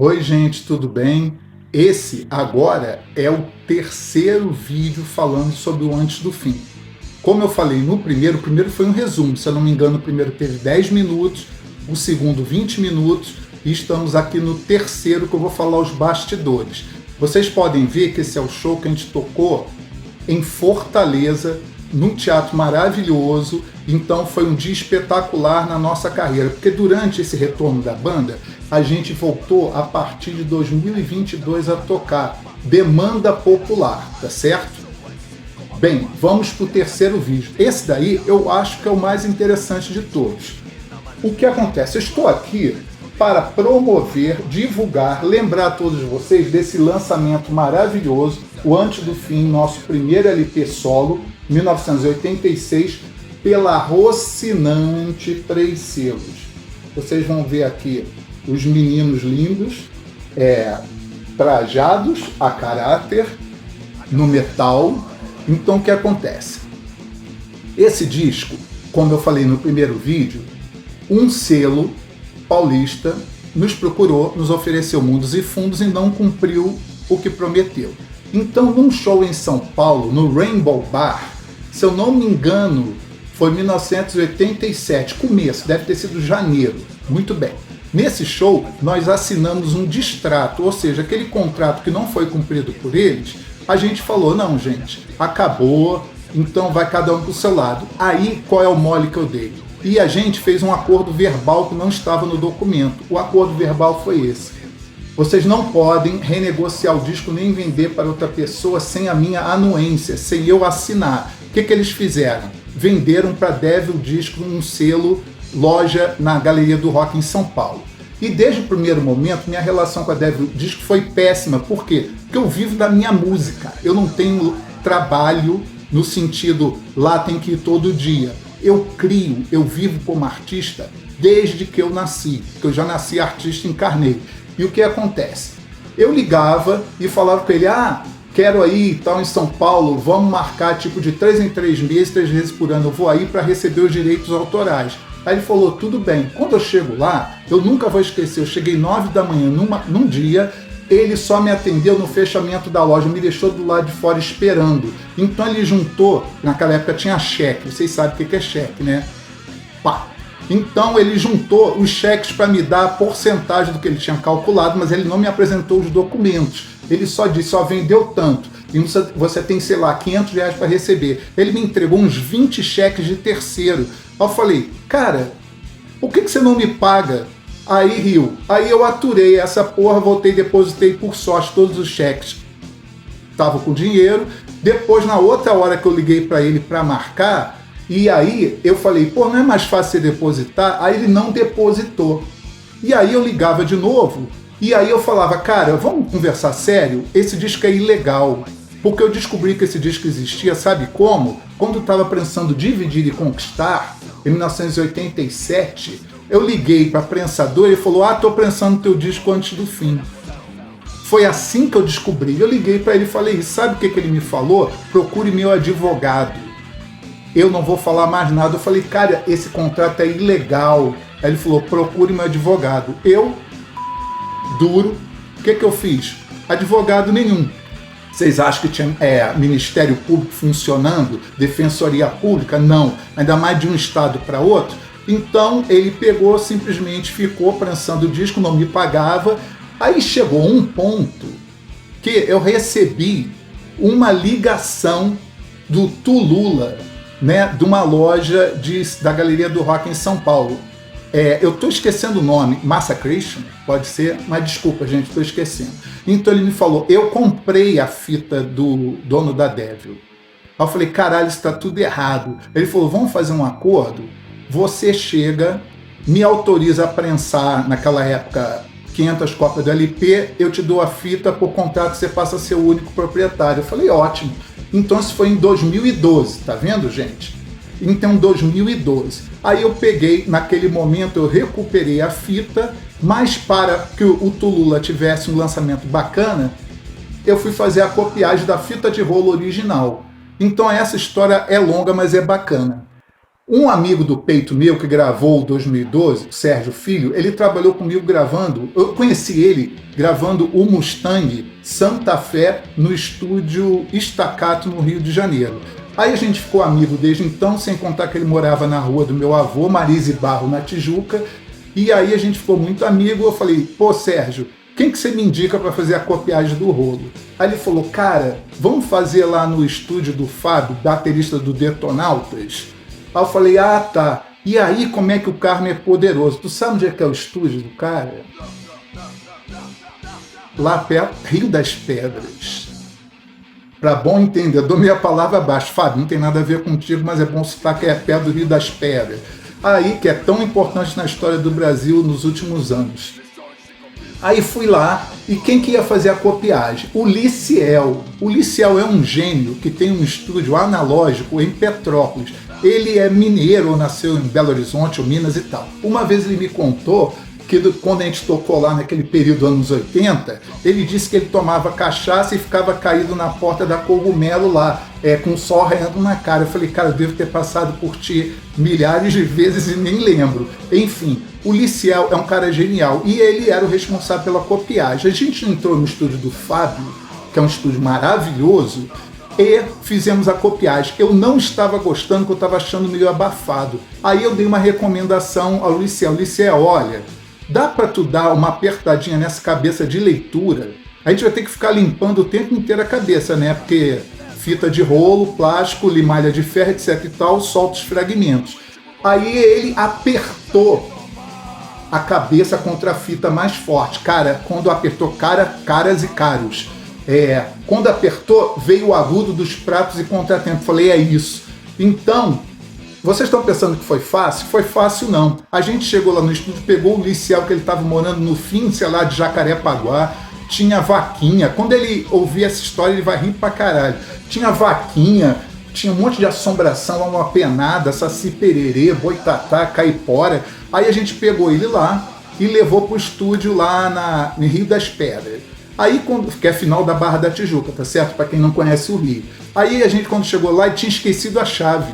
Oi, gente, tudo bem? Esse agora é o terceiro vídeo falando sobre o Antes do Fim. Como eu falei no primeiro, o primeiro foi um resumo, se eu não me engano, o primeiro teve 10 minutos, o segundo 20 minutos, e estamos aqui no terceiro que eu vou falar os bastidores. Vocês podem ver que esse é o show que a gente tocou em Fortaleza, num teatro maravilhoso. Então foi um dia espetacular na nossa carreira, porque durante esse retorno da banda, a gente voltou a partir de 2022 a tocar demanda popular, tá certo? Bem, vamos para o terceiro vídeo. Esse daí eu acho que é o mais interessante de todos. O que acontece? Eu estou aqui para promover, divulgar, lembrar a todos vocês desse lançamento maravilhoso, o Antes do Fim, nosso primeiro LP solo, 1986, pela Rocinante 3 selos. Vocês vão ver aqui os meninos lindos, trajados a caráter, no metal. Então o que acontece? Esse disco, como eu falei no primeiro vídeo, um selo paulista nos procurou, nos ofereceu mundos e fundos e não cumpriu o que prometeu. Então, num show em São Paulo, no Rainbow Bar, se eu não me engano, foi 1987, começo, deve ter sido janeiro, muito bem. Nesse show, nós assinamos um distrato, ou seja, aquele contrato que não foi cumprido por eles, a gente falou, não, gente, acabou, então vai cada um pro seu lado. Aí, qual é o mole que eu dei? E a gente fez um acordo verbal que não estava no documento. O acordo verbal foi esse. Vocês não podem renegociar o disco nem vender para outra pessoa sem a minha anuência, sem eu assinar. O que eles fizeram? Venderam para Devil Disco um selo, loja na Galeria do Rock em São Paulo. E desde o primeiro momento, minha relação com a Devil Disco foi péssima. Por quê? Porque eu vivo da minha música. Eu não tenho trabalho no sentido, lá tem que ir todo dia. Eu crio, eu vivo como artista desde que eu nasci. Porque eu já nasci artista, encarnei. E o que acontece? Eu ligava e falava com ele, quero aí, tal, em São Paulo, vamos marcar tipo de 3 em 3 meses, 3 vezes por ano, eu vou aí para receber os direitos autorais. Aí ele falou, tudo bem. Quando eu chego lá, eu nunca vou esquecer, eu cheguei 9 da manhã num dia, ele só me atendeu no fechamento da loja, me deixou do lado de fora esperando. Então ele juntou, naquela época tinha cheque, vocês sabem o que é cheque, né? Pá! Então ele juntou os cheques para me dar a porcentagem do que ele tinha calculado, mas ele não me apresentou os documentos. Ele só disse, vendeu tanto, e você tem, sei lá, R$500 para receber. Ele me entregou uns 20 cheques de terceiro. Aí eu falei, cara, por que você não me paga? Aí riu. Aí eu aturei essa porra, voltei, depositei por sorte todos os cheques. Tava com dinheiro. Depois, na outra hora que eu liguei para ele para marcar, e aí eu falei, não é mais fácil você depositar? Aí ele não depositou. E aí eu ligava de novo, e aí eu falava, cara, vamos conversar sério? Esse disco é ilegal. Porque eu descobri que esse disco existia, sabe como? Quando eu estava pensando Dividir e Conquistar, em 1987, eu liguei para a prensadora e ele falou, tô prensando teu disco Antes do Fim. Foi assim que eu descobri. Eu liguei para ele e falei, sabe o que ele me falou? Procure meu advogado. Eu não vou falar mais nada. Eu falei, cara, esse contrato é ilegal. Aí ele falou, procure meu advogado. Eu, duro, o que eu fiz? Advogado nenhum. Vocês acham que tinha Ministério Público funcionando? Defensoria Pública? Não. Ainda mais de um estado para outro. Então ele pegou, simplesmente ficou prensando o disco, não me pagava. Aí chegou um ponto que eu recebi uma ligação do Tulula, né, de uma loja da Galeria do Rock em São Paulo. Eu estou esquecendo o nome, Massacration, pode ser, mas desculpa, gente, estou esquecendo. Então ele me falou, eu comprei a fita do dono da Devil. Aí eu falei, caralho, isso está tudo errado. Ele falou, vamos fazer um acordo? Você chega, me autoriza a prensar, naquela época, 500 cópias do LP, eu te dou a fita, por contrato você passa a ser o único proprietário. Eu falei, ótimo. Então isso foi em 2012, tá vendo, gente? Então 2012. Aí eu peguei, naquele momento eu recuperei a fita, mas para que o Tulula tivesse um lançamento bacana, eu fui fazer a copiagem da fita de rolo original. Então essa história é longa, mas é bacana. Um amigo do peito meu que gravou o 2012, o Sérgio Filho, ele trabalhou comigo gravando, eu conheci ele gravando o Mustang Santa Fé no estúdio Estacato no Rio de Janeiro. Aí a gente ficou amigo desde então, sem contar que ele morava na rua do meu avô, Marise Barro, na Tijuca, e aí a gente ficou muito amigo. Eu falei, pô Sérgio, quem que você me indica para fazer a copiagem do rolo? Aí ele falou, cara, vamos fazer lá no estúdio do Fábio, baterista do Detonautas? Aí eu falei, ah tá, e aí como é que o Carmo é poderoso? Tu sabe onde é que é o estúdio do cara? Lá perto, Rio das Pedras. Para bom entender, dou minha palavra abaixo. Fábio, não tem nada a ver contigo, mas é bom citar que é perto do Rio das Pedras. Aí, que é tão importante na história do Brasil nos últimos anos. Aí fui lá, e quem que ia fazer a copiagem? O Liciel. O Liciel é um gênio que tem um estúdio analógico em Petrópolis. Ele é mineiro, nasceu em Belo Horizonte, ou Minas e tal. Uma vez ele me contou que quando a gente tocou lá naquele período anos 80, ele disse que ele tomava cachaça e ficava caído na porta da Cogumelo lá, com o sol raiando na cara. Eu falei, cara, eu devo ter passado por ti milhares de vezes e nem lembro. Enfim, o Liciel é um cara genial e ele era o responsável pela copiagem. A gente entrou no estúdio do Fábio, que é um estúdio maravilhoso, e fizemos a copiagem. Eu não estava gostando, porque eu estava achando meio abafado. Aí eu dei uma recomendação ao Liciel. Liciel, olha, dá para tu dar uma apertadinha nessa cabeça de leitura? A gente vai ter que ficar limpando o tempo inteiro a cabeça, né? Porque fita de rolo, plástico, limalha de ferro, etc e tal, solta os fragmentos. Aí ele apertou a cabeça contra a fita mais forte. Cara, quando apertou, caras e caros. Quando apertou, veio o agudo dos pratos e contratempo. Falei, é isso. Então, vocês estão pensando que foi fácil? Foi fácil não. A gente chegou lá no estúdio, pegou o Liciel, que ele estava morando no fim, sei lá, de Jacarepaguá, tinha vaquinha. Quando ele ouvir essa história, ele vai rir pra caralho. Tinha vaquinha, tinha um monte de assombração, uma penada, saci pererê, boitatá, caipora. Aí a gente pegou ele lá e levou pro estúdio lá no Rio das Pedras. Aí, que é final da Barra da Tijuca, tá certo? Pra quem não conhece o Rio. Aí a gente, quando chegou lá, tinha esquecido a chave.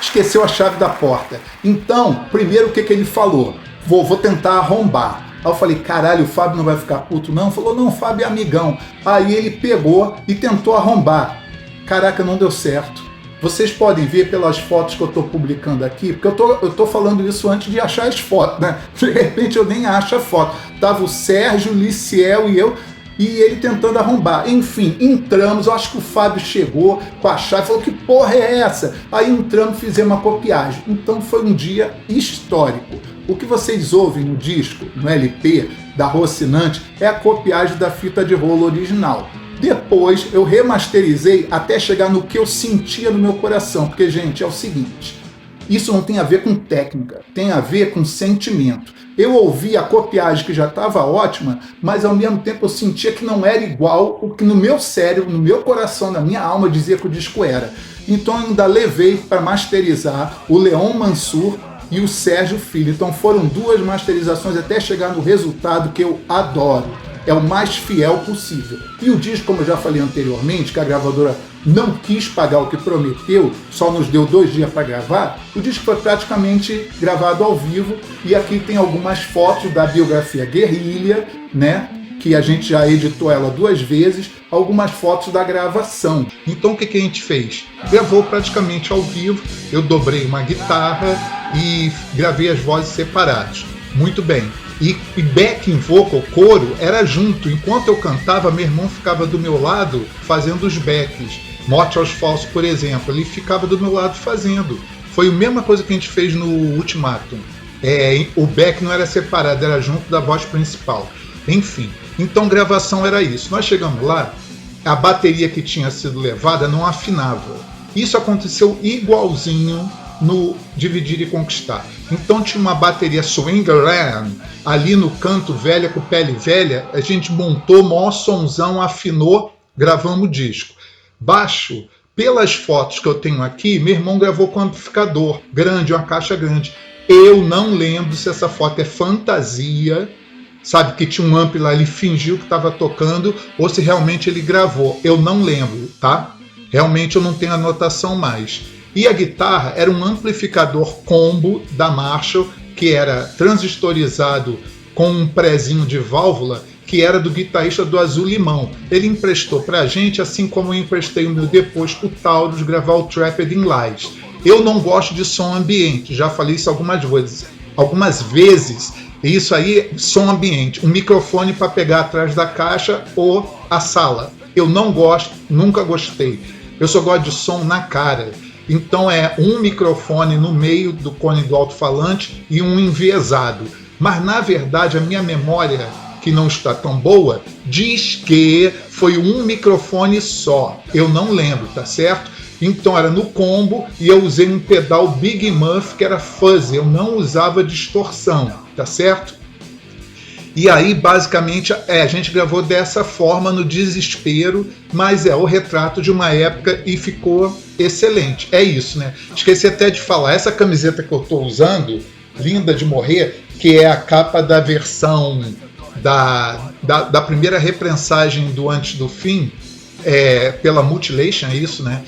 Esqueceu a chave da porta. Então, primeiro o que ele falou? Vou tentar arrombar. Aí eu falei, caralho, o Fábio não vai ficar puto não? Falou, não, o Fábio é amigão. Aí ele pegou e tentou arrombar. Caraca, não deu certo. Vocês podem ver pelas fotos que eu estou publicando aqui, porque eu tô falando isso antes de achar as fotos, né? De repente eu nem acho a foto. Tava o Sérgio, o Liciel e eu, e ele tentando arrombar. Enfim, entramos, eu acho que o Fábio chegou com a chave e falou, que porra é essa? Aí entramos, fizemos uma copiagem. Então foi um dia histórico. O que vocês ouvem no disco, no LP da Rocinante, é a copiagem da fita de rolo original. Depois eu remasterizei até chegar no que eu sentia no meu coração, porque, gente, é o seguinte, isso não tem a ver com técnica, tem a ver com sentimento. Eu ouvi a copiagem que já estava ótima, mas ao mesmo tempo eu sentia que não era igual o que no meu cérebro, no meu coração, na minha alma dizia que o disco era. Então eu ainda levei para masterizar o Leon Mansur e o Sérgio Filho. Então foram 2 masterizações até chegar no resultado que eu adoro. É o mais fiel possível. E o disco, como eu já falei anteriormente, que a gravadora não quis pagar o que prometeu, só nos deu 2 dias para gravar, o disco foi praticamente gravado ao vivo, e aqui tem algumas fotos da biografia Guerrilha, né, que a gente já editou ela 2 vezes, algumas fotos da gravação. Então o que a gente fez? Gravou praticamente ao vivo, eu dobrei uma guitarra e gravei as vozes separadas. Muito bem. E backing vocal, coro, era junto. Enquanto eu cantava, meu irmão ficava do meu lado fazendo os backs. Morte aos Falsos, por exemplo, ele ficava do meu lado fazendo. Foi a mesma coisa que a gente fez no Ultimatum. O back não era separado, era junto da voz principal. Enfim, então gravação era isso. Nós chegamos lá, a bateria que tinha sido levada não afinava. Isso aconteceu igualzinho no Dividir e Conquistar. Então tinha uma bateria Swingerland ali no canto, velha com pele velha, a gente montou, maior sonzão, afinou, gravamos o disco. Baixo, pelas fotos que eu tenho aqui, meu irmão gravou com amplificador grande, uma caixa grande. Eu não lembro se essa foto é fantasia, sabe, que tinha um ampli lá, ele fingiu que estava tocando, ou se realmente ele gravou. Eu não lembro, tá? Realmente eu não tenho anotação mais. E a guitarra era um amplificador combo da Marshall, que era transistorizado com um prezinho de válvula, que era do guitarrista do Azul Limão. Ele emprestou pra gente, assim como eu emprestei o meu depois pro Taurus gravar o Trapped in Lies. Eu não gosto de som ambiente, já falei isso algumas vezes. Isso aí, som ambiente, um microfone para pegar atrás da caixa ou a sala. Eu não gosto, nunca gostei. Eu só gosto de som na cara. Então é um microfone no meio do cone do alto-falante e um enviesado. Mas na verdade a minha memória, que não está tão boa, diz que foi um microfone só. Eu não lembro, tá certo? Então era no combo e eu usei um pedal Big Muff que era fuzzy, eu não usava distorção, tá certo? E aí basicamente a gente gravou dessa forma no desespero, mas é o retrato de uma época e ficou excelente. É isso, né? Esqueci até de falar, essa camiseta que eu tô usando, linda de morrer, que é a capa da versão da primeira reprensagem do Antes do Fim, pela Mutilation, é isso, né?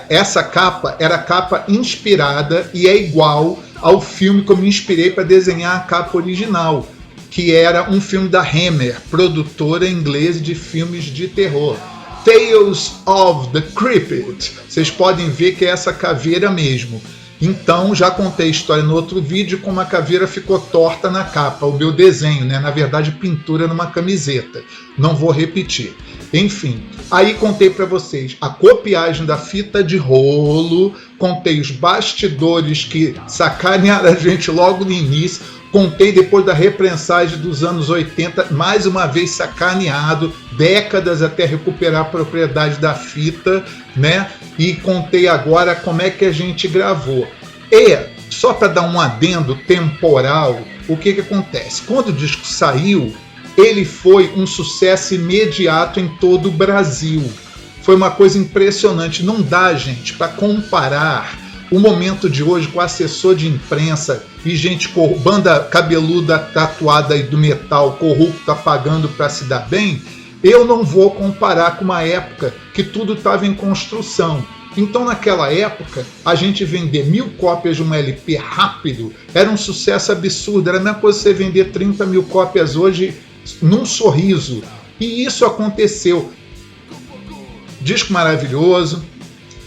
Essa capa era a capa inspirada e é igual ao filme que eu me inspirei para desenhar a capa original, que era um filme da Hammer, produtora inglesa de filmes de terror. Tales of the Crypt. Vocês podem ver que é essa caveira mesmo. Então, já contei a história no outro vídeo como a caveira ficou torta na capa, o meu desenho, né? Na verdade, pintura numa camiseta. Não vou repetir. Enfim, aí contei para vocês a copiagem da fita de rolo, contei os bastidores que sacanearam a gente logo no início, contei depois da reprensagem dos anos 80, mais uma vez sacaneado, décadas até recuperar a propriedade da fita, né? E contei agora como é que a gente gravou. E, só para dar um adendo temporal, o que acontece? Quando o disco saiu, ele foi um sucesso imediato em todo o Brasil. Foi uma coisa impressionante. Não dá, gente, para comparar o momento de hoje com assessor de imprensa e gente, banda cabeluda tatuada e do metal corrupta pagando para se dar bem. Eu não vou comparar com uma época que tudo estava em construção. Então naquela época, a gente vender 1000 cópias de um LP rápido era um sucesso absurdo. Era a mesma coisa você vender 30 mil cópias hoje num sorriso. E isso aconteceu. Disco maravilhoso.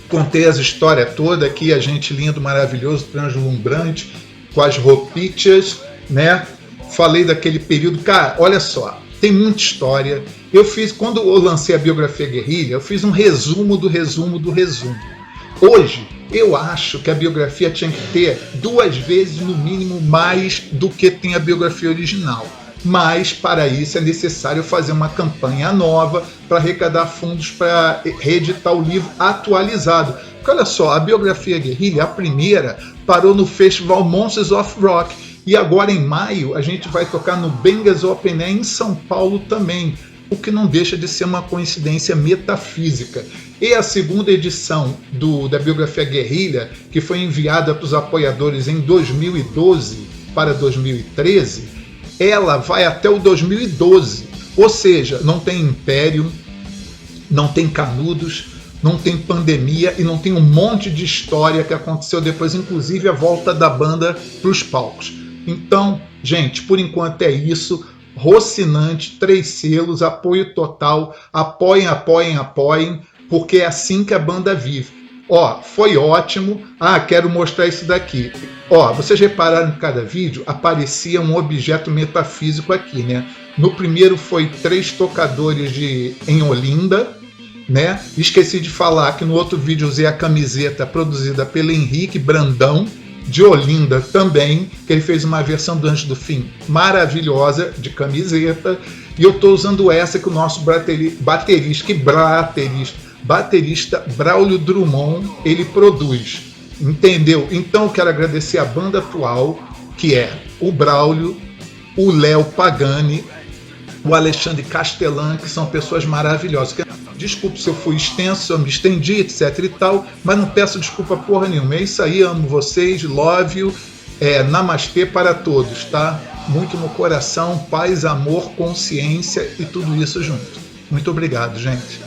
Contei as histórias todas aqui, a gente lindo, maravilhoso, translumbrante, com as roupitas, né? Falei daquele período. Cara, olha só, tem muita história. Quando eu lancei a biografia Guerrilha, eu fiz um resumo do resumo do resumo. Hoje, eu acho que a biografia tinha que ter 2 vezes, no mínimo, mais do que tem a biografia original. Mas, para isso, é necessário fazer uma campanha nova para arrecadar fundos para reeditar o livro atualizado. Porque, olha só, a biografia Guerrilha, a primeira, parou no Festival Monsters of Rock. E agora, em maio, a gente vai tocar no Bengals Open Air em São Paulo também. O que não deixa de ser uma coincidência metafísica. E a segunda edição da biografia Guerrilha, que foi enviada para os apoiadores em 2012 para 2013, ela vai até o 2012, ou seja, não tem Império, não tem Canudos, não tem pandemia e não tem um monte de história que aconteceu depois, inclusive a volta da banda para os palcos. Então, gente, por enquanto é isso. Rocinante, 3 selos, apoio total, apoiem, apoiem, apoiem, porque é assim que a banda vive. Ó, foi ótimo. Quero mostrar isso daqui. Ó, vocês repararam que cada vídeo aparecia um objeto metafísico aqui, né? No primeiro foi 3 tocadores em Olinda, né? Esqueci de falar que no outro vídeo usei a camiseta produzida pelo Henrique Brandão, de Olinda também, que ele fez uma versão do Antes do Fim maravilhosa de camiseta. E eu tô usando essa que o nosso baterista Braulio Drummond, ele produz, entendeu? Então eu quero agradecer a banda atual, que é o Braulio, o Léo Pagani, o Alexandre Castellan, que são pessoas maravilhosas. Desculpe se eu fui extenso, se eu me estendi, etc e tal, mas não peço desculpa porra nenhuma. É isso aí, amo vocês, love you, namastê para todos, tá? Muito no coração, paz, amor, consciência e tudo isso junto. Muito obrigado, gente.